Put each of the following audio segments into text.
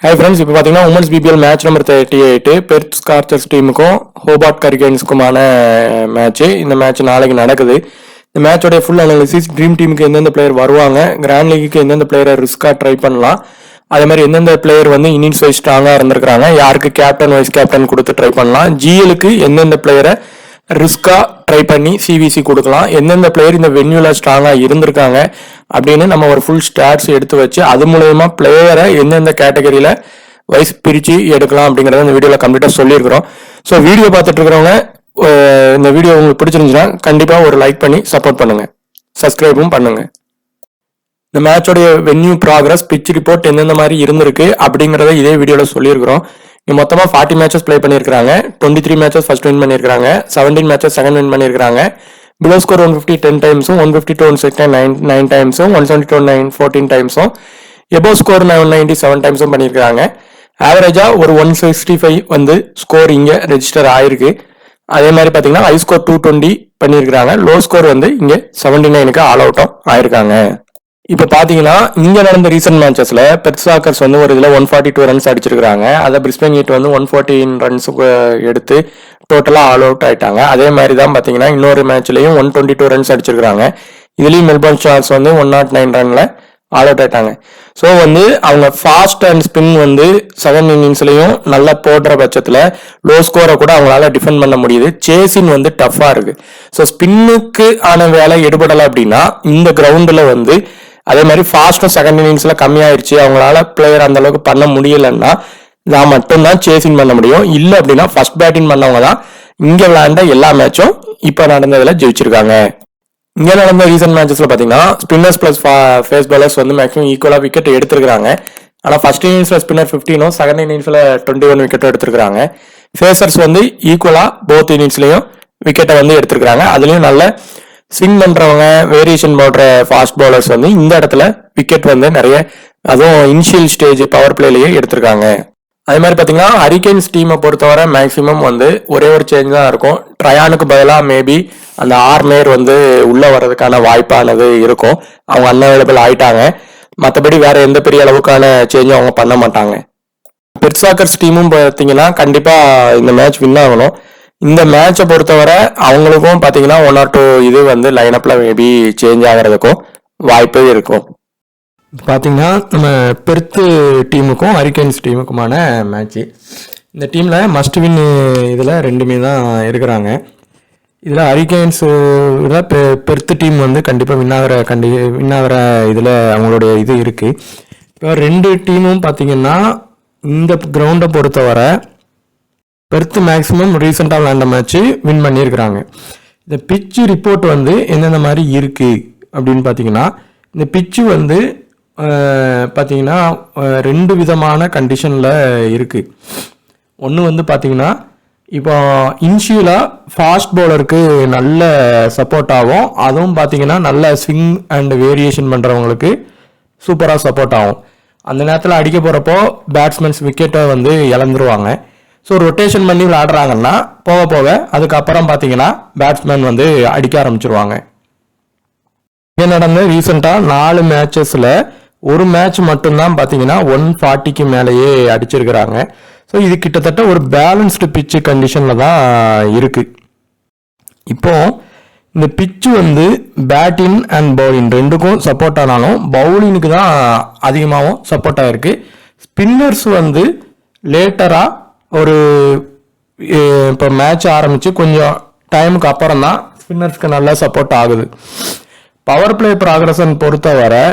Hi friends, இப்போ பார்த்தீங்கன்னா women's BBL match number 38 Perth Scorchers டீமுக்கும் ஹோபார்ட் கரிகன்ஸுக்குமான மேட்ச்சு. இந்த மேட்ச் நாளைக்கு நடக்குது. இந்த மேட்சோடைய ஃபுல் அனாலிசிஸ், ட்ரீம் டீமுக்கு எந்தெந்த பிளேயர் வருவாங்க, கிராண்ட் லீக்கு எந்தெந்த பிளேயரை ரிஸ்காக ட்ரை பண்ணலாம், அதே மாதிரி எந்தெந்த பிளேயர் வந்து இன்னிங்ஸ் வைஸ் ஸ்ட்ராங்காக இருந்திருக்காங்க, யாருக்கு கேப்டன் வைஸ் கேப்டன் கொடுத்து ட்ரை பண்ணலாம், ஜிஎலுக்கு எந்தெந்த பிளேயரை ரிஸ்காக ட்ரை பண்ணி சிவிசி கொடுக்கலாம், எந்தெந்த பிளேயர் இந்த வென்யூவில் ஸ்ட்ராங்காக இருந்திருக்காங்க அப்படின்னு நம்ம ஒரு ஃபுல் ஸ்டாட்ஸ் எடுத்து வச்சு அது மூலயமா பிளேயரை எந்தெந்த கேட்டகரியில் வைஸ் பிரித்து எடுக்கலாம் அப்படிங்கிறத இந்த வீடியோவில் கம்ப்ளீட்டாக சொல்லியிருக்கிறோம். ஸோ வீடியோ பார்த்துட்டு இருக்கிறவங்க இந்த வீடியோ உங்களுக்கு பிடிச்சிருந்துச்சுன்னா கண்டிப்பாக ஒரு லைக் பண்ணி சப்போர்ட் பண்ணுங்கள், சப்ஸ்கிரைபும் பண்ணுங்கள். இந்த மேட்சோடைய வென்யூ ப்ராக்ரஸ், பிச் ரிப்போர்ட் எந்தெந்த மாதிரி இருந்திருக்கு அப்படிங்கிறத இதே வீடியோவில் சொல்லியிருக்கிறோம். இங்கே மொத்தமாக 40 மேட்சஸ் ப்ளே பண்ணியிருக்காங்க. 23 மேட்சஸ் ஃபர்ஸ்ட் வின் பண்ணியிருக்காங்க, 17 மேட்சஸ் செகண்ட் வின் பண்ணியிருக்காங்க. பிலோ ஸ்கோர் 150 10 டைம்ஸும், 152 செகண்ட் 9 டைம்ஸும், 172 14 டைம்ஸும், எபோ ஸ்கோர் 197 டைம்ஸும் பண்ணியிருக்காங்க. ஆவரேஜா ஒரு 165 வந்து ஸ்கோர் இங்கே ரெஜிஸ்டர் ஆயிருக்கு. அதே மாதிரி பார்த்தீங்கன்னா ஹை ஸ்கோர் 220 பண்ணியிருக்காங்க. லோ ஸ்கோர் வந்து இங்கே 79க்கு ஆல் அவுட்டும் ஆயிருக்காங்க. இப்போ பார்த்தீங்கன்னா இங்கே நடந்த ரீசன்ட் மேட்சஸில் பெர்சாக்கர்ஸ் வந்து ஒரு இதில் 142 ரன்ஸ் அடிச்சிருக்காங்க. அதை பிரிஸ்பேன் ஹீட் வந்து 114 ரன்ஸ் எடுத்து டோட்டலாக ஆல் அவுட் ஆயிட்டாங்க. அதே மாதிரி தான் பார்த்தீங்கன்னா இன்னொரு மேட்ச்லையும் 122 ரன்ஸ் அடிச்சிருக்காங்க. இதுலேயும் மெல்பர்ன் ஸ்டார்ஸ் வந்து 109 ரன்ல ஆல் அவுட் ஆயிட்டாங்க. ஸோ வந்து அவங்க ஃபாஸ்ட் அண்ட் ஸ்பின் வந்து செகண்ட் இன்னிங்ஸ்லையும் நல்லா போடுற பட்சத்தில் லோ ஸ்கோரை கூட அவங்களால டிஃபெண்ட் பண்ண முடியுது. சேசிங் வந்து டஃப்பாக இருக்கு. ஸோ ஸ்பின்னுக்கு ஆன வேலை எடுபடலை அப்படின்னா இந்த கிரவுண்டில் வந்து அதே மாதிரி ஃபாஸ்ட்டும் செகண்ட் இன்னிங்ஸ்ல கம்மியாயிருச்சு, அவங்களால பிளேயர் அந்த அளவுக்கு பண்ண முடியலன்னா நான் மட்டும்தான் சேசிங் பண்ண முடியும். இல்லை அப்படின்னா ஃபர்ஸ்ட் பேட்டிங் பண்ணவங்க தான் இங்கே விளையாண்ட எல்லா மேட்சும் இப்போ நடந்ததுல ஜெயிச்சிருக்காங்க. இங்கே நடந்த ரீசன்ட் மேட்சஸ்ல பார்த்தீங்கன்னா ஸ்பின்னர்ஸ் பிளஸ் ஃபேஸ் பாலர்ஸ் வந்து மேக்ஸிமம் ஈக்குவலாக விக்கெட் எடுத்திருக்காங்க. ஆனால் ஃபர்ஸ்ட் இன்னிங்ஸ்ல ஸ்பின்னர் 15, செகண்ட் இன்னிங்ஸ்ல 21 விக்கெட்டும் எடுத்திருக்காங்க. ஃபேசர்ஸ் வந்து ஈக்குவலா போத் இன்னிங்ஸ்லயும் விக்கெட்டை வந்து எடுத்திருக்காங்க. அதுலயும் நல்ல ஸ்விங் பண்றவங்க, வேரியேஷன் போடுற ஃபாஸ்ட் பவுலர்ஸ் வந்து இந்த இடத்துல விக்கெட் வந்து நிறைய, அதுவும் இனிஷியல் ஸ்டேஜ் பவர் பிளேலயே எடுத்திருக்காங்க. அதே மாதிரி பார்த்தீங்கன்னா ஹரிகேன்ஸ் டீமை பொறுத்தவரை மேக்சிமம் வந்து ஒரே ஒரு சேஞ்ச் தான் இருக்கும். ட்ரையானுக்கு பதிலாக மேபி அந்த ஆர்மேர் வந்து உள்ள வர்றதுக்கான வாய்ப்பானது இருக்கும். அவங்க அன்அவைலபிள் ஆயிட்டாங்க. மற்றபடி வேற எந்த பெரிய அளவுக்கான சேஞ்சும் அவங்க பண்ண மாட்டாங்க. பெர்சாக்கர்ஸ் டீமும் பார்த்தீங்கன்னா கண்டிப்பா இந்த மேட்ச் வின் ஆகணும். இந்த மேட்சை பொறுத்தவரை அவங்களுக்கும் பார்த்தீங்கன்னா 1 or 2 இது வந்து லைனப்ல மேபி சேஞ்ச் ஆகிறதுக்கும் வாய்ப்பு இருக்கும். பார்த்தீங்கன்னா நம்ம பெர்த் டீமுக்கும் ஹரிகேன்ஸ் டீமுக்குமான மேட்ச்சு. இந்த டீமில் மஸ்ட் வின் இதில் ரெண்டுமே தான் இருக்கிறாங்க. இதில் ஹரிகேன்ஸ் பெர்த் டீம் வந்து கண்டிப்பாக வின் ஆகிற இதில் அவங்களுடைய இது இருக்குது. இப்போ ரெண்டு டீமும் பார்த்தீங்கன்னா இந்த கிரவுண்டை பொறுத்தவரை பெர்த் மேக்ஸிமம் ரீசெண்டாக விளையாண்ட மேட்ச்சு வின் பண்ணியிருக்கிறாங்க. இந்த பிச்சு ரிப்போர்ட் வந்து எந்தெந்த மாதிரி இருக்குது அப்படின்னு பார்த்தீங்கன்னா, இந்த பிச்சு வந்து பார்த்தீங்கன்னா 2 விதமான கண்டிஷனில் இருக்குது. ஒன்று வந்து பார்த்தீங்கன்னா இப்போ இனிஷியலாக ஃபாஸ்ட் பவுலருக்கு நல்ல சப்போர்ட் ஆகும். அதுவும் பார்த்தீங்கன்னா நல்ல ஸ்விங் அண்ட் வேரியேஷன் பண்ணுறவங்களுக்கு சூப்பராக சப்போர்ட் ஆகும். அந்த நேரத்தில் அடிக்க போகிறப்போ பேட்ஸ்மேன்ஸ் விக்கெட்டை வந்து இழந்துருவாங்க. ஸோ ரொட்டேஷன் பண்ணி விளையாடுறாங்கன்னா போக போக அதுக்கப்புறம் பார்த்தீங்கன்னா பேட்ஸ்மேன் வந்து அடிக்க ஆரம்பிச்சிருவாங்க. இங்கே நடந்த ரீசெண்டாக 4 மேட்சஸில் ஒரு மேட்ச் மட்டும்தான் பார்த்தீங்கன்னா 140க்கு மேலேயே அடிச்சிருக்கிறாங்க. ஸோ இது கிட்டத்தட்ட ஒரு பேலன்ஸ்டு பிச்சு கண்டிஷனில் தான் இருக்குது. இப்போ இந்த பிச்சு வந்து பேட்டிங் அண்ட் பவுலிங் ரெண்டுக்கும் சப்போர்ட் ஆனாலும் பவுலிங்க்கு தான் அதிகமாகவும் சப்போர்ட் ஆகிருக்கு. ஸ்பின்னர்ஸ் வந்து லேட்டராக ஒரு இப்போ மேட்ச் ஆரம்பித்து கொஞ்சம் டைமுக்கு அப்புறம் தான் ஸ்பின்னர்ஸ்க்கு நல்லா சப்போர்ட் ஆகுது. பவர் பிளே ப்ராக்ரஷன் பொறுத்தவரை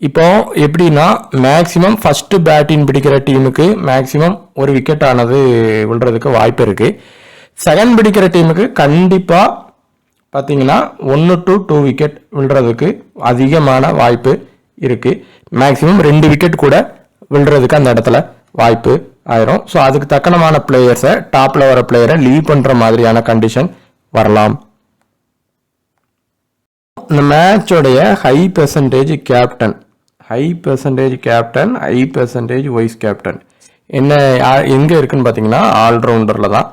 இப்போ எப்படின்னா மேக்சிமம் ஃபர்ஸ்ட் பேட்டிங் பிடிக்கிற டீமுக்கு மேக்சிமம் ஒரு விக்கெட் ஆனது விழுறதுக்கு வாய்ப்பு இருக்குது. செகண்ட் பிடிக்கிற டீமுக்கு கண்டிப்பாக பார்த்தீங்கன்னா 1 to 2 விக்கெட் விழுறதுக்கு அதிகமான வாய்ப்பு இருக்குது. மேக்சிமம் 2 விக்கெட் கூட விழுறதுக்கு அந்த இடத்துல வாய்ப்பு ஆயிரும். ஸோ அதுக்கு தக்கனமான பிளேயர்ஸை, டாப்ல வர பிளேயரை லீவ் பண்ற மாதிரியான கண்டிஷன் வரலாம். இந்த மேட்சோடைய high percentage captain, high percentage vice captain என்ன எங்க இருக்குன்னு பார்த்தீங்கன்னா ஆல்ரவுண்டர்ல தான்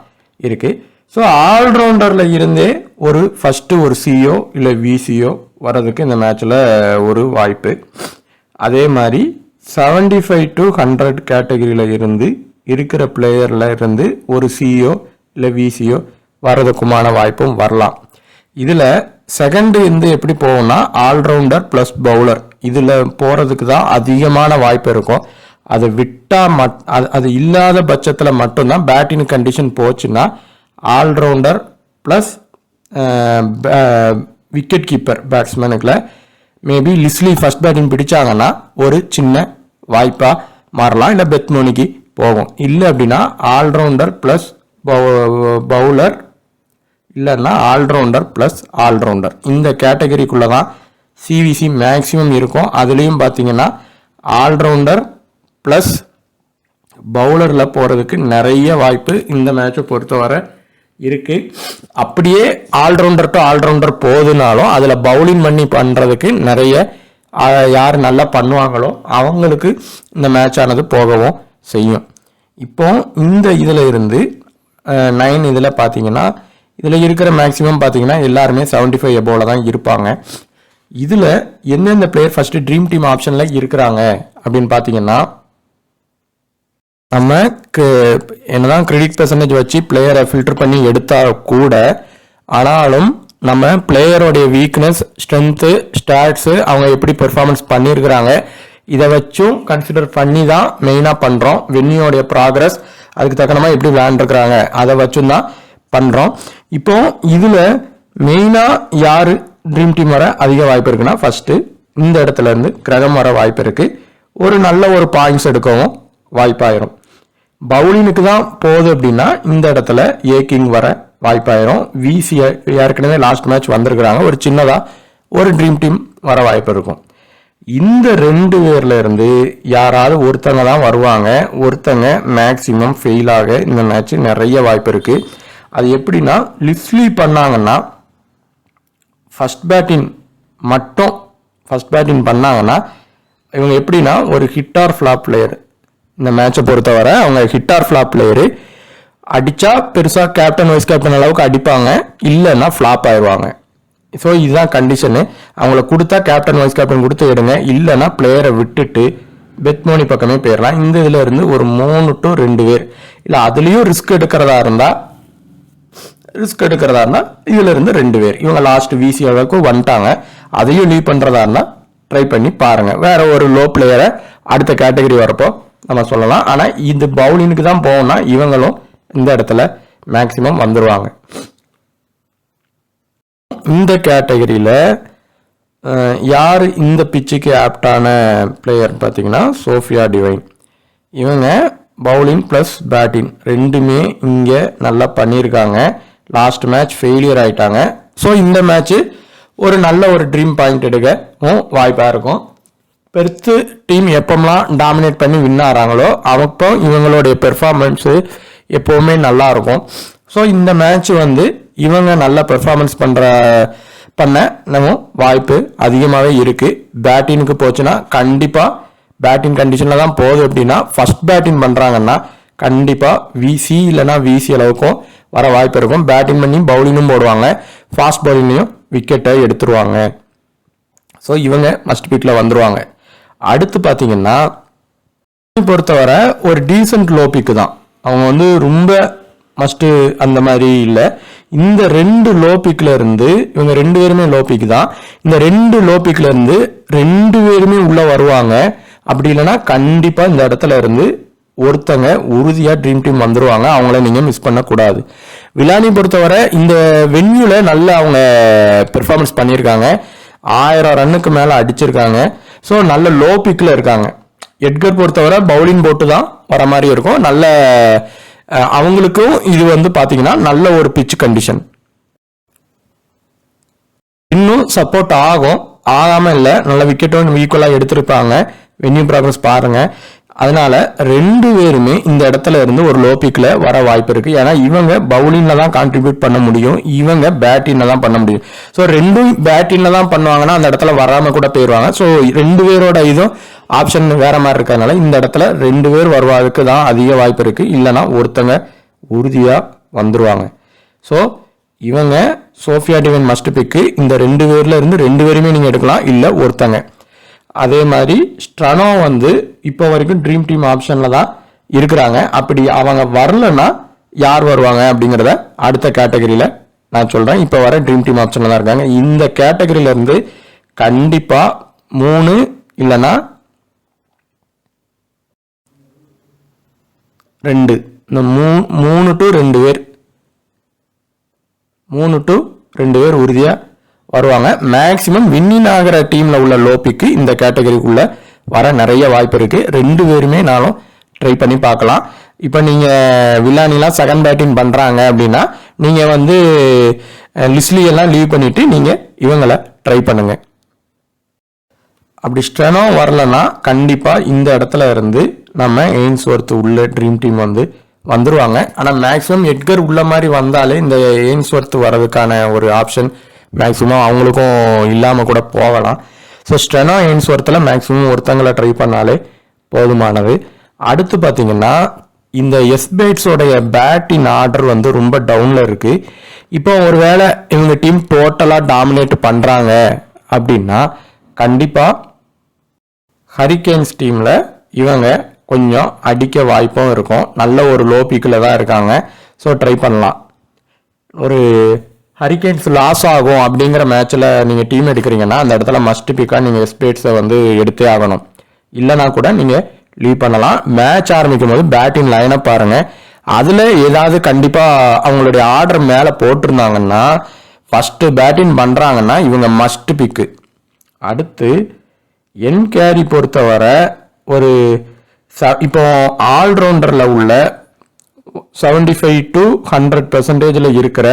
இருக்கு. ஸோ ஆல்ரவுண்டர்ல இருந்தே ஒரு ஃபர்ஸ்ட் ஒரு சிஓ இல்லை விசிஓ வர்றதுக்கு இந்த மேட்ச்ல ஒரு வாய்ப்பு. அதே மாதிரி 75 to 100 கேட்டகரியில் இருந்து இருக்கிற பிளேயரில் இருந்து ஒரு சிஓ இல்லை விசிஓ வர்றதுக்குமான வாய்ப்பும் வரலாம். இதில் செகண்டு எப்படி போகும்னா ஆல்ரவுண்டர் ப்ளஸ் பவுலர் இதில் போகிறதுக்கு தான் அதிகமான வாய்ப்பு இருக்கும். அதை விட்டால் அது இல்லாத பட்சத்தில் மட்டும்தான் பேட்டிங் கண்டிஷன் போச்சுன்னா ஆல்ரவுண்டர் ப்ளஸ் விக்கெட் கீப்பர் பேட்ஸ்மேனுக்குள்ள மேபி லிஸ்லி ஃபர்ஸ்ட் பேட்டிங் பிடிச்சாங்கன்னா ஒரு சின்ன வாய்ப்பாக மாறலாம், இல்லை பெத்மோனிக்கு போகும். இல்லை அப்படின்னா ஆல்ரவுண்டர் ப்ளஸ் பவுலர் இல்லைன்னா ஆல்ரவுண்டர் ப்ளஸ் ஆல்ரவுண்டர் இந்த கேட்டகரிக்குள்ளே தான் சிவிசி மேக்ஸிமம் இருக்கும். அதுலேயும் பார்த்தீங்கன்னா ஆல்ரவுண்டர் ப்ளஸ் பவுலரில் போகிறதுக்கு நிறைய வாய்ப்பு இந்த மேட்சை பொறுத்தவரை இருக்குது. அப்படியே ஆல்ரவுண்டர் டு ஆல்ரவுண்டர் போகுதுனாலும் அதில் பவுலிங் பண்ணி பண்ணுறதுக்கு நிறைய யார் நல்லா பண்ணுவாங்களோ அவங்களுக்கு இந்த மேட்ச் ஆனது போகவும் செய்யும். இப்போ இந்த இதில் இருந்து 9 இதில் பார்த்தீங்கன்னா இதில் இருக்கிற மேக்ஸிமம் பார்த்தீங்கன்னா எல்லாருமே 75 எபோவில் தான் இருப்பாங்க. இதில் எந்தெந்த பிளேயர் ஃபஸ்ட்டு ட்ரீம் டீம் ஆப்ஷனில் இருக்கிறாங்க அப்படின்னு பார்த்தீங்கன்னா நமக்கு என்னதான் கிரெடிட் பெர்சன்டேஜ் வச்சு பிளேயரை ஃபில்டர் பண்ணி எடுத்தால் கூட ஆனாலும் நம்ம பிளேயரோடைய வீக்னஸ் ஸ்ட்ரென்த்து ஸ்டாட்ஸு அவங்க எப்படி பெர்ஃபார்மன்ஸ் பண்ணியிருக்கிறாங்க இதை வச்சும் கன்சிடர் பண்ணி தான் மெயினாக பண்ணுறோம். வென்யூடைய ப்ராக்ரஸ் அதுக்கு தக்கனமாக எப்படி விளையாண்டுருக்குறாங்க அதை வச்சும் தான் பண்ணுறோம். இப்போ இதில் மெயினாக யார் ட்ரீம் டீம் வர அதிக வாய்ப்பு இருக்குன்னா ஃபஸ்ட்டு இந்த இடத்துல இருந்து கிரகம் வர வாய்ப்பு இருக்குது. ஒரு நல்ல ஒரு பாயிண்ட்ஸ் எடுக்கவும் வாய்ப்பாயிரும். பவுலினுக்கு தான் போகுது அப்படின்னா இந்த இடத்துல ஏகிங் வர வாய்ப்பாயிரும். விசி ஏற்கனவே லாஸ்ட் மேட்ச் வந்திருக்கிறாங்க, ஒரு சின்னதாக ஒரு ட்ரீம் டீம் வர வாய்ப்பு இருக்கும். இந்த 2 பேர்ல இருந்து யாராவது ஒருத்தங்க தான் வருவாங்க, ஒருத்தங்க மேக்சிமம் ஃபெயில் ஆக இந்த மேட்ச் நிறைய வாய்ப்பு இருக்கு. அது எப்படின்னா லிஸ்லி பண்ணாங்கன்னா ஃபர்ஸ்ட் பேட்டிங் பண்ணாங்கன்னா இவங்க எப்படின்னா ஒரு ஹிட் ஆர் ஃப்ளாப் பிளேயர். இந்த மேட்சை பொறுத்தவரை அவங்க ஹிட் ஆர் ஃப்ளாப் பிளேயரு. அடித்தா பெருசாக கேப்டன் வைஸ் கேப்டன் அளவுக்கு அடிப்பாங்க, இல்லைன்னா ஃப்ளாப் ஆயிடுவாங்க. ஸோ இதுதான் கண்டிஷனு. அவங்கள கொடுத்தா கேப்டன் வைஸ் கேப்டன் கொடுத்து எடுங்க, இல்லைன்னா பிளேயரை விட்டுட்டு பெத்மோனி பக்கமே போயிடலாம். இந்த இதில் இருந்து ஒரு 3 to 2 பேர் இல்லை அதுலேயும் ரிஸ்க் எடுக்கிறதா இருந்தால் இதில் இருந்து 2 பேர் இவங்க லாஸ்ட் விசி அளவுக்கு வந்துட்டாங்க, அதையும் லீவ் பண்ணுறதா இருந்தால் ட்ரை பண்ணி பாருங்கள். வேற ஒரு லோ பிளேயரை அடுத்த கேட்டகரி வரப்போ நம்ம சொல்லலாம். ஆனால் இது பவுலிங்க்கு தான் போகணும்னா இவங்களும் இந்த இடத்துல மேக்சிமம் வந்துடுவாங்க. இந்த கேட்டகரியில் யார் இந்த பிச்சுக்கு ஆப்டான பிளேயர் பார்த்தீங்கன்னா சோஃபியா டிவைன். இவங்க பவுலிங் ப்ளஸ் பேட்டிங் ரெண்டுமே இங்கே நல்லா பண்ணியிருக்காங்க. லாஸ்ட் மேட்ச் ஃபெயிலியர் ஆயிட்டாங்க. ஸோ இந்த மேட்ச்சு ஒரு நல்ல ஒரு ட்ரீம் பாயிண்ட் எடுக்கவும் வாய்ப்பாக இருக்கும். பெருத்து டீம் எப்போம்லாம் டாமினேட் பண்ணி வின் ஆகிறாங்களோ அப்போ இவங்களுடைய பெர்ஃபார்மன்ஸு எப்போவுமே நல்லா இருக்கும். ஸோ இந்த மேட்ச் இவங்க நல்ல பெர்ஃபார்மன்ஸ் பண்ண நம்ம வாய்ப்பு அதிகமாகவே இருக்குது. பேட்டிங்க்கு போச்சுன்னா கண்டிப்பாக பேட்டிங் கண்டிஷனில் தான் போகுது. அப்படின்னா ஃபர்ஸ்ட் பேட்டிங் பண்ணுறாங்கன்னா கண்டிப்பாக விசி இல்லைனா விசி அளவுக்கும் வர வாய்ப்பு இருக்கும். பேட்டிங் பண்ணி பவுலிங்கும் போடுவாங்க, ஃபாஸ்ட் பவுலிங்லையும் விக்கெட்டை எடுத்துருவாங்க. ஸோ இவங்க மஸ்ட் பிக்கில் வந்துடுவாங்க. அடுத்து பார்த்தீங்கன்னா பொறுத்தவரை ஒரு டீசென்ட் லோ பிக்கு தான். அவங்க ரொம்ப மஸ்ட்டு அந்த மாதிரி இல்லை. இந்த 2 லோ பிக்கில் இருந்து இவங்க 2 பேருமே லோ பிக் தான். இந்த 2 லோ பிக்கில் இருந்து 2 பேருமே உள்ளே வருவாங்க. அப்படி இல்லைன்னா கண்டிப்பாக இந்த இடத்துல இருந்து ஒருத்தங்க உறுதியாக ட்ரீம் டீம் வந்துடுவாங்க. அவங்கள நீங்கள் மிஸ் பண்ணக்கூடாது. விலானி பொறுத்தவரை இந்த வென்யூவில் நல்ல அவங்க பெர்ஃபார்மன்ஸ் பண்ணியிருக்காங்க, 1000 ரன்னுக்கு மேலே அடிச்சிருக்காங்க. ஸோ நல்ல லோ பிக்கில் இருக்காங்க. எட்கர் பொறுத்தவரை பவுலிங் போட்டு தான் வர மாதிரி இருக்கும். நல்ல அவங்களுக்கும் இது பார்த்தீங்கன்னா நல்ல ஒரு பிச் கண்டிஷன். இன்னும் சப்போர்ட் ஆகாமல் இல்லை, நல்ல விக்கெட்டும் ஈக்குவலாக எடுத்திருப்பாங்க. வென்யூ ப்ராக்ரஸ் பாருங்க. அதனால 2 பேருமே இந்த இடத்துல இருந்து ஒரு லோ பிக்ல வர வாய்ப்பு இருக்கு. ஏன்னா இவங்க பவுலிங்ல தான் கான்ட்ரிபியூட் பண்ண முடியும், இவங்க பேட்டிங்ல தான் பண்ண முடியும். ஸோ 2 பேட்டிங்ல தான் பண்ணுவாங்கன்னா அந்த இடத்துல வராம கூட போயிடுவாங்க. ஸோ 2 பேரோட இதுவும் ஆப்ஷன் வேற மாதிரி இருக்கிறதுனால இந்த இடத்துல 2 பேர் வருவதற்கு தான் அதிக வாய்ப்பு இருக்கு. இல்லைன்னா ஒருத்தங்க உறுதியா வந்துருவாங்க. ஸோ இவங்க சோஃபியா டிவைன் மஸ்ட் பிக்கு. இந்த 2 பேர்ல இருந்து 2 பேருமே நீங்க எடுக்கலாம், இல்லை ஒருத்தங்க. அதே மாதிரி ஸ்ட்ரனோ வந்து இப்போ வரைக்கும் ட்ரீம் டீம் ஆப்ஷனில் தான் இருக்கிறாங்க. அப்படி அவங்க வரலன்னா யார் வருவாங்க அப்படிங்கிறத அடுத்த கேட்டகரியில் நான் சொல்கிறேன். இப்போ வர ட்ரீம் டீம் ஆப்ஷனில் தான் இருக்காங்க. இந்த கேட்டகரியிலேருந்து கண்டிப்பாக 3 இல்லைன்னா 2 இந்த 3 to 2 பேர் 3 to 2 பேர் உறுதியாக வருவாங்க. மேக்சிமம் வின்னிங் ஆகிற டீமில் உள்ள லோபிக்கு இந்த கேட்டகரிக்குள்ளே வர நிறைய வாய்ப்பு இருக்குது. 2 பேருமே நானும் ட்ரை பண்ணி பார்க்கலாம். இப்போ நீங்கள் வில்லானிலாம் செகண்ட் பேட்டிங் பண்ணுறாங்க அப்படின்னா நீங்கள் வந்து லிஸ்லியெல்லாம் லீவ் பண்ணிவிட்டு நீங்கள் இவங்களை ட்ரை பண்ணுங்கள். அப்படி ஸ்ட்ரெனோ வரலன்னா கண்டிப்பாக இந்த இடத்துல இருந்து நம்ம எய்ன்ஸ்வொர்த் உள்ள ட்ரீம் டீம் வந்து வந்துடுவாங்க. ஆனால் மேக்ஸிமம் எட்கர் உள்ள மாதிரி வந்தாலே இந்த எய்ன்ஸ்வொர்த் வர்றதுக்கான ஒரு ஆப்ஷன் மேக்ஸிமம் அவங்களுக்கும் இல்லாமல் கூட போகலாம். ஸோ ஸ்ட்ரெனோ எய்ன்ஸ்வொர்த்தில் மேக்ஸிமம் ஒருத்தங்களை ட்ரை பண்ணாலே போதுமானது. அடுத்து பார்த்தீங்கன்னா இந்த எஸ்பேட்ஸோடைய பேட்டிங் ஆர்டர் வந்து ரொம்ப டவுனில் இருக்குது. இப்போ ஒருவேளை இவங்க டீம் டோட்டலாக டாமினேட் பண்ணுறாங்க அப்படின்னா கண்டிப்பாக ஹரிகேன்ஸ் டீமில் இவங்க கொஞ்சம் அடிக்க வாய்ப்பும் இருக்கும். நல்ல ஒரு லோ பீக்கில் தான் இருக்காங்க. ஸோ ட்ரை பண்ணலாம். ஒரு ஹரிகேன்ஸ் லாஸ் ஆகும் அப்படிங்கிற மேட்ச்சில் நீங்கள் டீம் எடுக்கிறீங்கன்னா அந்த இடத்துல மஸ்ட் பிக்காக நீங்கள் எஸ்பேட்ஸை வந்து எடுத்தே ஆகணும். இல்லைனா கூட நீங்கள் லீவ் பண்ணலாம். மேட்ச் ஆரம்பிக்கும் போது பேட்டிங் லைனை பாருங்கள். அதில் ஏதாவது கண்டிப்பாக அவங்களுடைய ஆர்டர் மேலே போட்டிருந்தாங்கன்னா ஃபஸ்ட்டு பேட்டிங் பண்ணுறாங்கன்னா இவங்க மஸ்ட் பிக்கு. அடுத்து என் கேரி பொறுத்தவரை ஒரு இப்போ ஆல்ரவுண்டரில் உள்ள 75 to 100% இருக்கிற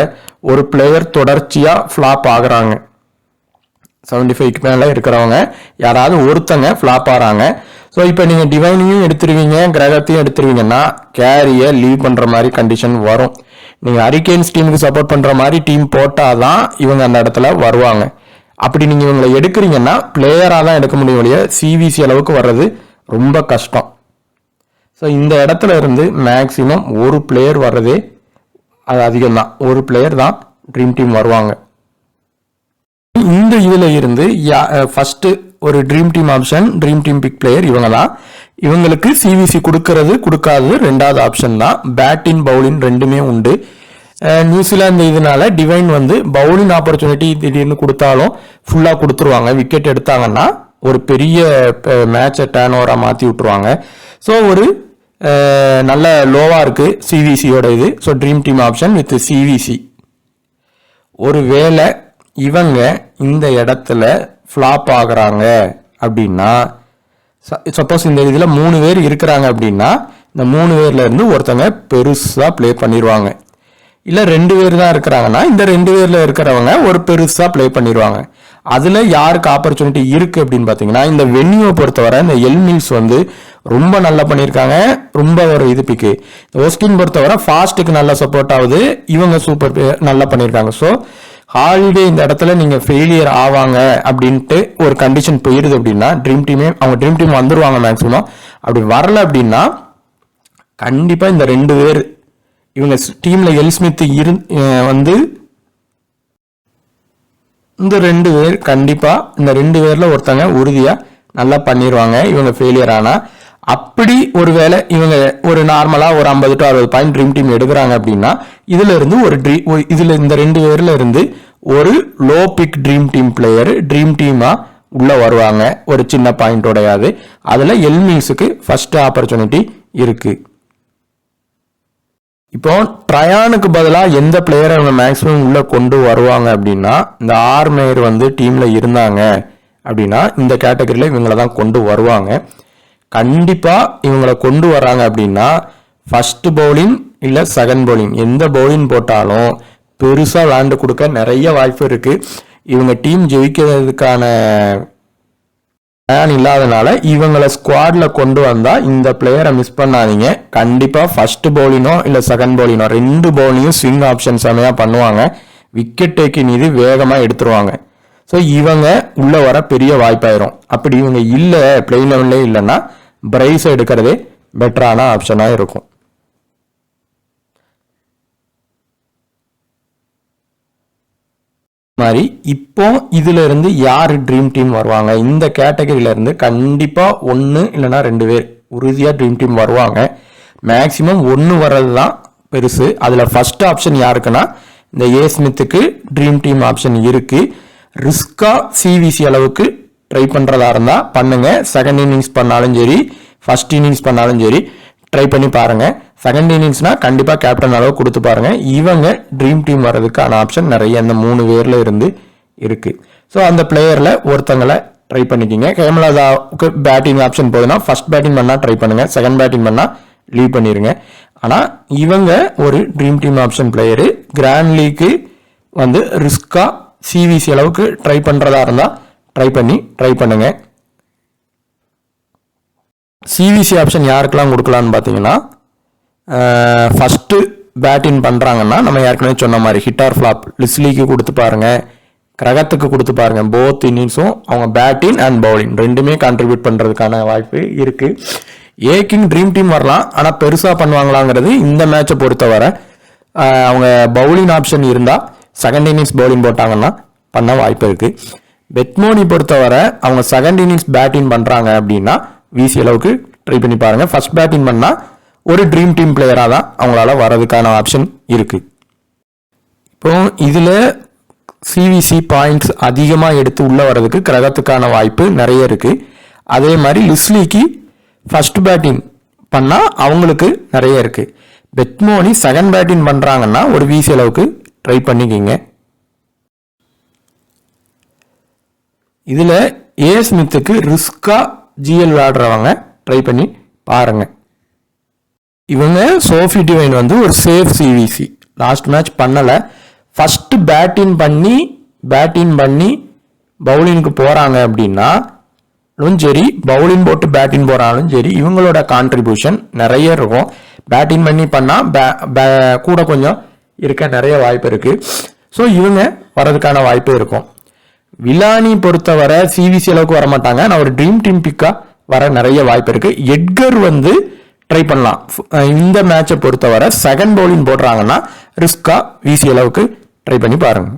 ஒரு பிளேயர் தொடர்ச்சியாக ஃப்ளாப் ஆகுறாங்க. 75க்கு மேலே இருக்கிறவங்க யாராவது ஒருத்தங்க ஃப்ளாப் ஆகிறாங்க. ஸோ இப்போ நீங்கள் டிவைனையும் எடுத்துருவீங்க, கிரகத்தையும் எடுத்துருவீங்கன்னா கேரியை லீவ் பண்ணுற மாதிரி கண்டிஷன் வரும். நீங்கள் ஹரிகேன்ஸ் டீமுக்கு சப்போர்ட் பண்ணுற மாதிரி டீம் போட்டால் தான் இவங்க அந்த இடத்துல வருவாங்க. அப்படி நீங்கள் இவங்களை எடுக்கிறீங்கன்னா பிளேயராக தான் எடுக்க முடியும் இல்லையா, சிவிசி அளவுக்கு வர்றது ரொம்ப கஷ்டம். ஸோ இந்த இடத்துல இருந்து மேக்சிமம் ஒரு பிளேயர் வர்றதே அது அதிகம்தான். ஒரு பிளேயர் தான் ட்ரீம் டீம் வருவாங்க. இந்த இதில் இருந்து ஃபஸ்ட்டு ஒரு dream team option, dream team pick player இவங்க தான். இவங்களுக்கு சிவிசி கொடுக்கறது கொடுக்காதது ரெண்டாவது ஆப்ஷன் தான். பேட்டிங் பவுலிங் ரெண்டுமே உண்டு. நியூசிலாந்து இதனால டிவைன் வந்து பவுலிங் ஆப்பர்ச்சுனிட்டி திடீர்னு கொடுத்தாலும் ஃபுல்லாக கொடுத்துருவாங்க. விக்கெட் எடுத்தாங்கன்னா ஒரு பெரிய மேட்சை டேர்ன் ஓவராக மாற்றி விட்டுருவாங்க. ஸோ ஒரு நல்ல லோவாக இருக்குது சிவிசியோட இது. So dream team option with CVC. ஒரு வேளை இவங்க இந்த இடத்துல ஃப்ளாப் ஆகுறாங்க அப்படின்னா, சப்போஸ் இந்த இதில் 3 பேர் இருக்கிறாங்க அப்படின்னா இந்த 3 பேர்ல இருந்து ஒருத்தங்க பெருசாக ப்ளே பண்ணிடுவாங்க. இல்லை 2 பேர் தான் இருக்கிறாங்கன்னா இந்த 2 பேரில் இருக்கிறவங்க ஒரு பெருசாக ப்ளே பண்ணிடுவாங்க. அதில் யாருக்கு ஆப்பர்ச்சுனிட்டி இருக்குது அப்படின்னு பார்த்தீங்கன்னா இந்த வென்யூவை பொறுத்தவரை இந்த எல்மில்ஸ் வந்து ரொம்ப நல்லா பண்ணியிருக்காங்க. ரொம்ப ஒரு இது பிக்கு. இந்த ஓஸ்டின் பொறுத்தவரை ஃபாஸ்ட்டுக்கு நல்லா சப்போர்ட் ஆகுது. இவங்க சூப்பர் நல்லா பண்ணியிருக்காங்க. ஸோ ஹாலிடே இந்த இடத்துல நீங்கள் ஃபெயிலியர் ஆவாங்க அப்படின்ட்டு ஒரு கண்டிஷன் போயிடுது அப்படின்னா ட்ரீம் டீமே அவங்க ட்ரீம் டீம் வந்துடுவாங்க மேக்ஸிமம். அப்படி வரல அப்படின்னா கண்டிப்பாக இந்த 2 பேர் இவங்க டீமில் எல்ஸ்மித் வந்து இந்த 2 பேர் கண்டிப்பாக இந்த 2 பேரில் ஒருத்தங்க உறுதியாக நல்லா பண்ணிடுவாங்க இவங்க ஃபெயிலியர் ஆனால். அப்படி ஒருவேளை இவங்க ஒரு நார்மலாக ஒரு 50 to 60 பாயிண்ட் ட்ரீம் டீம் எடுக்கிறாங்க அப்படின்னா இதுல இருந்து இதில் இந்த 2 பேரில் இருந்து ஒரு low big dream team player dream டீமாக உள்ளே வருவாங்க ஒரு சின்ன பாயிண்டோடையாது. அதில் எல்மில்ஸுக்கு ஃபர்ஸ்ட் ஆப்பர்ச்சுனிட்டி இருக்குது. இப்போ ட்ரயானுக்கு பதிலாக எந்த பிளேயரை அவங்க மேக்ஸிமம் உள்ளே கொண்டு வருவாங்க அப்படின்னா இந்த ஆர்மேயர் வந்து டீமில் இருந்தாங்க அப்படின்னா இந்த கேட்டகரியில் இவங்களை தான் கொண்டு வருவாங்க. கண்டிப்பாக இவங்களை கொண்டு வராங்க அப்படின்னா ஃபர்ஸ்ட் பவுலிங் இல்லை செகண்ட் பவுலிங் எந்த பவுலிங் போட்டாலும் பெருசாக விளையாண்டு கொடுக்க நிறைய வாய்ப்பு இருக்குது. இவங்க டீம் ஜெயிக்கிறதுக்கான பிளான் இல்லாதனால இவங்களை ஸ்குவாட்ல கொண்டு வந்தால் இந்த பிளேயரை மிஸ் பண்ணாதீங்க. கண்டிப்பாக ஃபர்ஸ்ட் பவுலிங்கோ இல்லை செகண்ட் பவுலிங்கோ 2 பவுலிங்கும் ஸ்விங் ஆப்ஷன் செமையாக பண்ணுவாங்க. விக்கெட் டேக்கிங் இது வேகமாக எடுத்துருவாங்க. ஸோ இவங்க உள்ள வர பெரிய வாய்ப்பாயிரும். அப்படி இவங்க இல்லை பிளேயிங் லெவல்லே இல்லைன்னா பிரைஸ் எடுக்கிறதே பெட்டரான ஆப்ஷனாக இருக்கும். மாதிரி இப்போ இதுல இருந்து யார் ட்ரீம் டீம் வருவாங்க, இந்த கேட்டகரியில இருந்து கண்டிப்பா 1 இல்லைன்னா 2 பேர் உறுதியா ட்ரீம் டீம் வருவாங்க. மேக்சிமம் 1 வர்றது தான் பெருசு. அதுல ஃபர்ஸ்ட் ஆப்ஷன் யாருக்குன்னா இந்த ஏ ஸ்மித்துக்கு ட்ரீம் டீம் ஆப்ஷன் இருக்கு. ரிஸ்கா சிவிசி அளவுக்கு ட்ரை பண்றதா இருந்தா பண்ணுங்க. செகண்ட் இன்னிங்ஸ் பண்ணாலும் சரி, ஃபர்ஸ்ட் இன்னிங்ஸ் பண்ணாலும் சரி, ட்ரை பண்ணி பாருங்க. செகண்ட் இன்னிங்ஸ்னா கண்டிப்பா கேப்டன் அளவு கொடுத்து பாருங்க. இவங்க ட்ரீம் டீம் வர்றதுக்கான ஆப்ஷன் நிறைய இந்த 3 பேர்ல இருந்து இருக்கு. ஸோ அந்த பிளேயர்ல ஒருத்தங்களை ட்ரை பண்ணிக்கிங்க. ஹேமலதாவுக்கு பேட்டிங் ஆப்ஷன் போதுன்னா ஃபர்ஸ்ட் பேட்டிங் பண்ணா ட்ரை பண்ணுங்க, செகண்ட் பேட்டிங் பண்ணா லீவ் பண்ணிருங்க. ஆனா இவங்க ஒரு dream team option player. Grand லீக்கு வந்து ரிஸ்கா சிவிசி அளவுக்கு ட்ரை பண்றதா இருந்தா ட்ரை பண்ணுங்க. சிவிசி ஆப்ஷன் யாருக்கெல்லாம் கொடுக்கலான்னு பார்த்தீங்கன்னா, ஃபஸ்ட்டு பேட்டிங் பண்ணுறாங்கன்னா நம்ம ஏற்கனவே சொன்ன மாதிரி ஹிட் ஆர் ஃப்ளாப் லிஸ்லிக்கு கொடுத்து பாருங்க, கிரகத்துக்கு கொடுத்து பாருங்க. போத் இன்னிங்ஸும் அவங்க பேட்டிங் அண்ட் பவுலிங் ரெண்டுமே கான்ட்ரிபியூட் பண்ணுறதுக்கான வாய்ப்பு இருக்கு. ஏக்கிங் ட்ரீம் டீம் வரலாம், ஆனால் பெருசாக பண்ணுவாங்களாங்கிறது இந்த மேட்சை பொறுத்தவரை அவங்க பவுலிங் ஆப்ஷன் இருந்தால் செகண்ட் இன்னிங்ஸ் பவுலிங் போட்டாங்கன்னா பண்ண வாய்ப்பு இருக்கு. பெட்மோனி பொறுத்தவரை அவங்க செகண்ட் இன்னிங்ஸ் பேட்டிங் பண்ணுறாங்க அப்படின்னா விசி அளவுக்கு ட்ரை பண்ணி பாருங்க. ஃபர்ஸ்ட் பேட்டிங் பண்ணா ஒரு ட்ரீம் டீம் பிளேயராக தான் அவங்களால வர்றதுக்கான ஆப்ஷன் இருக்கு. இப்போ இதுல சிவிசி பாயிண்ட்ஸ் அதிகமாக எடுத்து உள்ள வர்றதுக்கு கிரகத்துக்கான வாய்ப்பு நிறைய இருக்கு. அதே மாதிரி லிஸ்லிக்கு ஃபர்ஸ்ட் பேட்டிங் பண்ணா அவங்களுக்கு நிறைய இருக்கு. பெட்மோனி செகண்ட் பேட்டிங் பண்றாங்கன்னா ஒரு விசி அளவுக்கு ட்ரை பண்ணிக்கிங்க. இதுல ஏ ஸ்மித்துக்கு ரிஸ்கா ஜிஎல் விளையாடுறவங்க ட்ரை பண்ணி பாருங்க. இவங்க சோஃபி டிவைன் வந்து ஒரு சேஃப் சிவிசி லாஸ்ட் மேட்ச் பண்ணல. ஃபர்ஸ்ட் பேட்டிங் பண்ணி பவுலிங்க்கு போறாங்க அப்படின்னா சரி, பவுலிங் போட்டு பேட்டிங் போறாலும் சரி, இவங்களோட கான்ட்ரிபியூஷன் நிறைய இருக்கும். பேட்டிங் பண்ணா கூட கொஞ்சம் இருக்க நிறைய வாய்ப்பு இருக்கு. ஸோ இவங்க வர்றதுக்கான வாய்ப்பு இருக்கும். விலானி பொறுத்தவரை சிவிசி அளவுக்கு வர மாட்டாங்க, நான் ஒரு ட்ரீம் டீம் பிக்கா வர நிறைய வாய்ப்பு இருக்கு. எட்கர் வந்து ட்ரை பண்ணலாம். இந்த மேட்சை பொறுத்தவரை செகண்ட் பவுலிங் போடுறாங்கன்னா ரிஸ்கா விசி அளவுக்கு ட்ரை பண்ணி பாருங்க.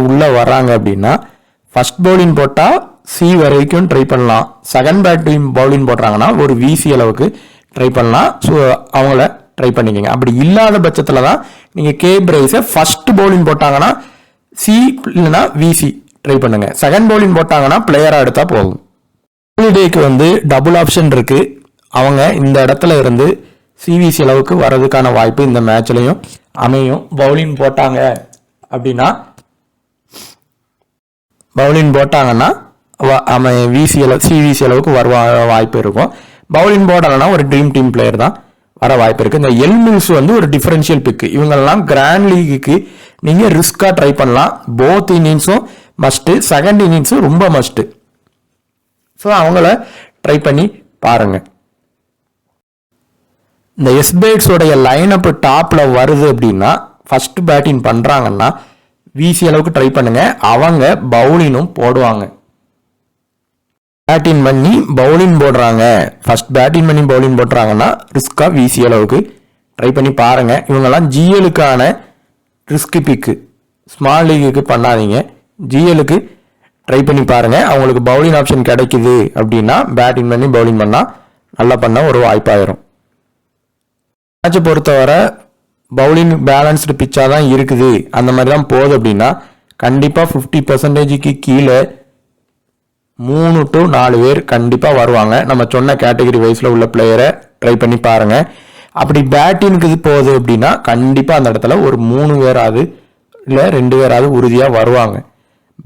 உள்ள வர்றாங்க அப்படின்னா ஃபர்ஸ்ட் பவுலிங் போட்டா சி வரைக்கும் ட்ரை பண்ணலாம். செகண்ட் பேட்டிங் பவுலிங் போடுறாங்கன்னா ஒரு விசி அளவுக்கு ட்ரை பண்ணலாம். ஸோ அவங்கள ட்ரை பண்ணிக்கங்க. அப்படி இல்லாத பட்சத்துல தான் நீங்க கே பிரைஸை ஃபர்ஸ்ட் பவுலிங் போட்டாங்கன்னா சி இல்லைன்னா விசி ட்ரை பண்ணுங்க. செகண்ட் பவுலிங் போட்டாங்கன்னா பிளேயரா எடுத்தா போதும். ஹாலிடேக்கு வந்து டபுள் ஆப்ஷன் இருக்கு. அவங்க இந்த இடத்துல இருந்து சிவிசி அளவுக்கு வர்றதுக்கான வாய்ப்பு இந்த மேட்ச்லயும் அமையும். பவுலிங் போட்டாங்கன்னா சிவிசி அளவுக்கு வர வாய்ப்பு இருக்கும். பவுலிங் போடலன்னா ஒரு ட்ரீம் டீம் பிளேயர் தான் வர வாய்ப்பு இருக்கு. இந்த எல்மில்ஸ் வந்து ஒரு டிஃபரன்ஷியல் பிக். இவங்கெல்லாம் கிராண்ட் லீகுக்கு நீங்க ரிஸ்கா ட்ரை பண்ணலாம். போத் இன்னிங்ஸும் மஸ்ட், செகண்ட் இன்னிங்ஸும் ரொம்ப மஸ்ட். ஸோ அவங்கள ட்ரை பண்ணி பாருங்க. இந்த எஸ்பேட்ஸோடைய லைன் அப் டாப்ல வருது அப்படின்னா ஃபர்ஸ்ட் பேட்டிங் பண்றாங்கன்னா விசி அளவுக்கு ட்ரை பண்ணுங்க. அவங்க பவுலிங்கும் போடுவாங்க. பேட்டிங் பண்ணி பவுலிங் போடுறாங்க, ஃபர்ஸ்ட் பேட்டிங் பண்ணி பவுலிங் போடுறாங்கன்னா ரிஸ்கா விசி அளவுக்கு ட்ரை பண்ணி பாருங்க. இவங்கெல்லாம் ஜிஎலுக்கான ரிஸ்க் பிக்கு, ஸ்மால் லீகுக்கு பண்ணாதீங்க, ஜிஎலுக்கு ட்ரை பண்ணி பாருங்க. அவங்களுக்கு பவுலிங் ஆப்ஷன் கிடைக்குது அப்படின்னா பேட்டிங் பண்ணி பவுலிங் பண்ணா நல்லா பண்ண ஒரு வாய்ப்பாயிரும். மேட்சை பொறுத்தவரை பவுலிங் பேலன்ஸ்டு பிச்சா தான் இருக்குது, அந்த மாதிரி தான் போகுது அப்படின்னா கண்டிப்பா 50% கீழே 3 to 4 பேர் கண்டிப்பா வருவாங்க. நம்ம சொன்ன கேட்டகரி வைஸ்ல உள்ள பிளேயரை ட்ரை பண்ணி பாருங்க. அப்படி பேட்டிங்க்கு போகுது அப்படின்னா கண்டிப்பா அந்த இடத்துல ஒரு 3 பேராது இல்ல 2 பேராது உறுதியா வருவாங்க.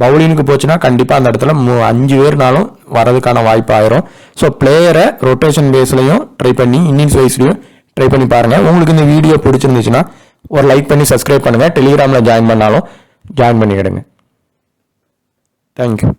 பவுலிங்க்கு போச்சுன்னா கண்டிப்பா அந்த இடத்துல 5 பேர்னாலும் வரதுக்கான வாய்ப்பு ஆயிரும். ஸோ பிளேயரை ரொட்டேஷன் பேஸ்லையும் ட்ரை பண்ணி இன்னிங்ஸ் வைஸ்லையும் ட்ரை பண்ணி பாருங்க. உங்களுக்கு இந்த வீடியோ பிடிச்சிருந்துச்சுன்னா ஒரு லைக் பண்ணி சப்ஸ்கிரைப் பண்ணுங்க. டெலிகிராம்ல ஜாயின் பண்ணாலும் ஜாயின் பண்ணிக்கிடுங்க. தேங்க்யூ.